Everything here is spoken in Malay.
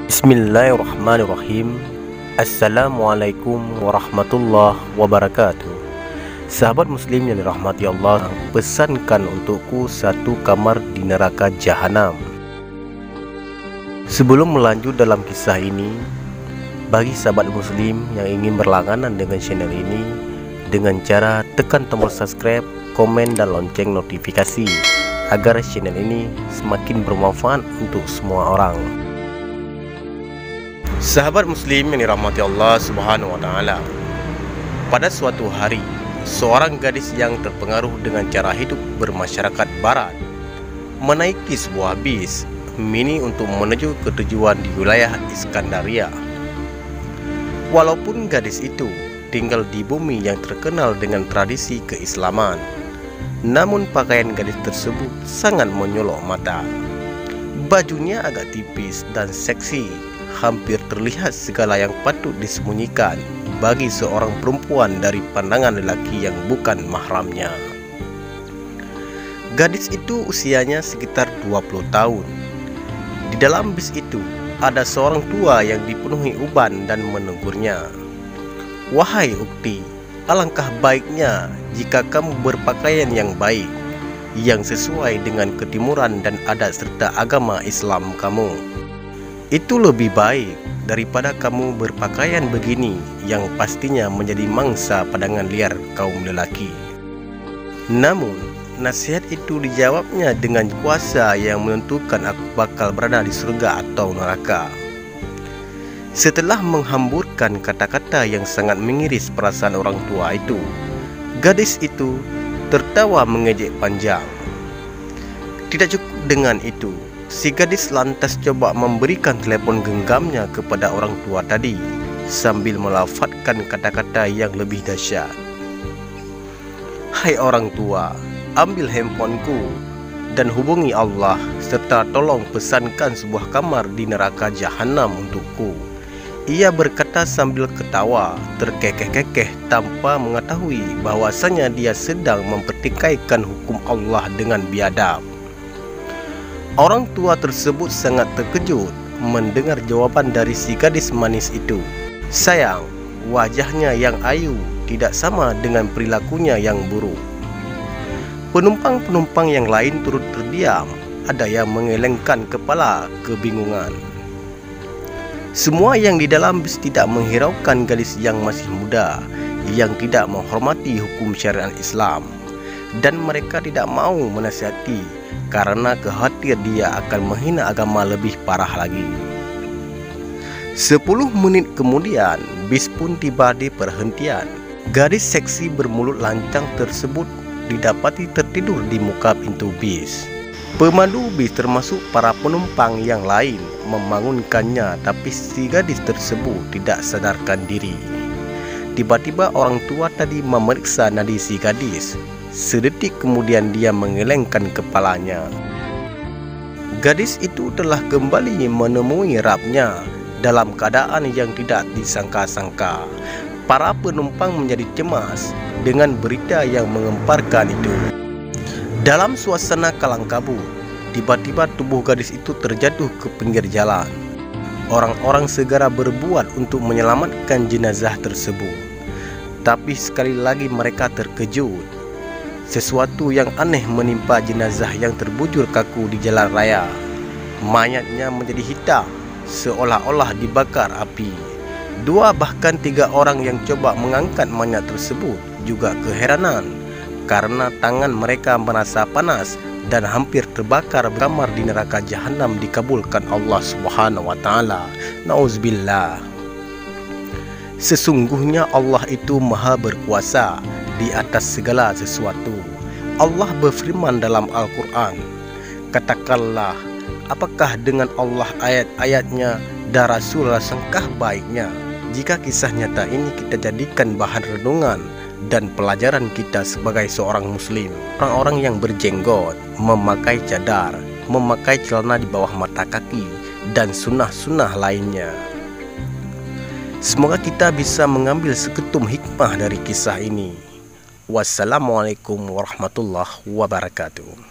Bismillahirrahmanirrahim. Assalamualaikum warahmatullahi wabarakatuh. Sahabat muslim yang dirahmati Allah, pesankan untukku satu kamar di neraka jahanam. Sebelum melanjut dalam kisah ini, bagi sahabat muslim yang ingin berlangganan dengan channel ini, dengan cara tekan tombol subscribe, komen, dan lonceng notifikasi agar channel ini semakin bermanfaat untuk semua orang. Sahabat muslim yang dirahmati Allah Subhanahu wa taala. Pada suatu hari, seorang gadis yang terpengaruh dengan cara hidup bermasyarakat barat menaiki sebuah bis mini untuk menuju ke tujuan di wilayah Iskandaria. Walaupun gadis itu tinggal di bumi yang terkenal dengan tradisi keislaman, namun pakaian gadis tersebut sangat menyolok mata. Bajunya agak tipis dan seksi, hampir terlihat segala yang patut disembunyikan bagi seorang perempuan dari pandangan lelaki yang bukan mahramnya. Gadis itu usianya sekitar 20 tahun. Di dalam bis itu ada seorang tua yang dipenuhi uban dan menegurnya. "Wahai ukti, alangkah baiknya jika kamu berpakaian yang baik, yang sesuai dengan ketimuran dan adat serta agama Islam kamu. Itu lebih baik daripada kamu berpakaian begini yang pastinya menjadi mangsa pandangan liar kaum lelaki." Namun, nasihat itu dijawabnya dengan kuasa yang menentukan aku bakal berada di surga atau neraka. Setelah menghamburkan kata-kata yang sangat mengiris perasaan orang tua itu, gadis itu tertawa mengejek panjang. Tidak cukup dengan itu, si gadis lantas coba memberikan telepon genggamnya kepada orang tua tadi sambil melafazkan kata-kata yang lebih dahsyat. "Hai orang tua, ambil handphoneku dan hubungi Allah serta tolong pesankan sebuah kamar di neraka jahanam untukku." Ia berkata sambil ketawa terkekeh-kekeh tanpa mengetahui bahwasanya dia sedang mempertikaikan hukum Allah dengan biadab. Orang tua tersebut sangat terkejut mendengar jawaban dari si gadis manis itu. Sayang, wajahnya yang ayu tidak sama dengan perilakunya yang buruk. Penumpang-penumpang yang lain turut terdiam, ada yang mengelengkan kepala kebingungan. Semua yang di dalam bis tidak menghiraukan gadis yang masih muda, yang tidak menghormati hukum syariat Islam, dan mereka tidak mau menasihati karena khawatir dia akan menghina agama lebih parah lagi. 10 menit kemudian, bis pun tiba di perhentian. Gadis seksi bermulut lancang tersebut didapati tertidur di muka pintu bis. Pemandu bis termasuk para penumpang yang lain membangunkannya, tapi si gadis tersebut tidak sadarkan diri. Tiba-tiba orang tua tadi memeriksa nadi si gadis. Sedetik kemudian dia mengelengkan kepalanya. Gadis itu telah kembali menemui Rabbnya dalam keadaan yang tidak disangka-sangka. Para penumpang menjadi cemas dengan berita yang mengemparkan itu. Dalam suasana kalang kabut, tiba-tiba tubuh gadis itu terjatuh ke pinggir jalan. Orang-orang segera berbuat untuk menyelamatkan jenazah tersebut. Tapi sekali lagi mereka terkejut. Sesuatu yang aneh menimpa jenazah yang terbujur kaku di jalan raya. Mayatnya menjadi hitam, seolah-olah dibakar api. 2 bahkan 3 orang yang coba mengangkat mayat tersebut juga keheranan karena tangan mereka merasa panas dan hampir terbakar. Kamar di neraka jahanam dikabulkan Allah Subhanahu wa taala. Nauzubillah. Sesungguhnya Allah itu Maha berkuasa di atas segala sesuatu. Allah berfirman dalam Al-Quran, "Katakanlah, apakah dengan Allah ayat-ayatnya dan Rasul sangkah baiknya jika kisah nyata ini kita jadikan bahan renungan dan pelajaran kita sebagai seorang muslim." Orang-orang yang berjenggot, memakai cadar, memakai celana di bawah mata kaki, dan sunnah-sunnah lainnya. Semoga kita bisa mengambil seketum hikmah dari kisah ini. Wassalamualaikum warahmatullahi wabarakatuh.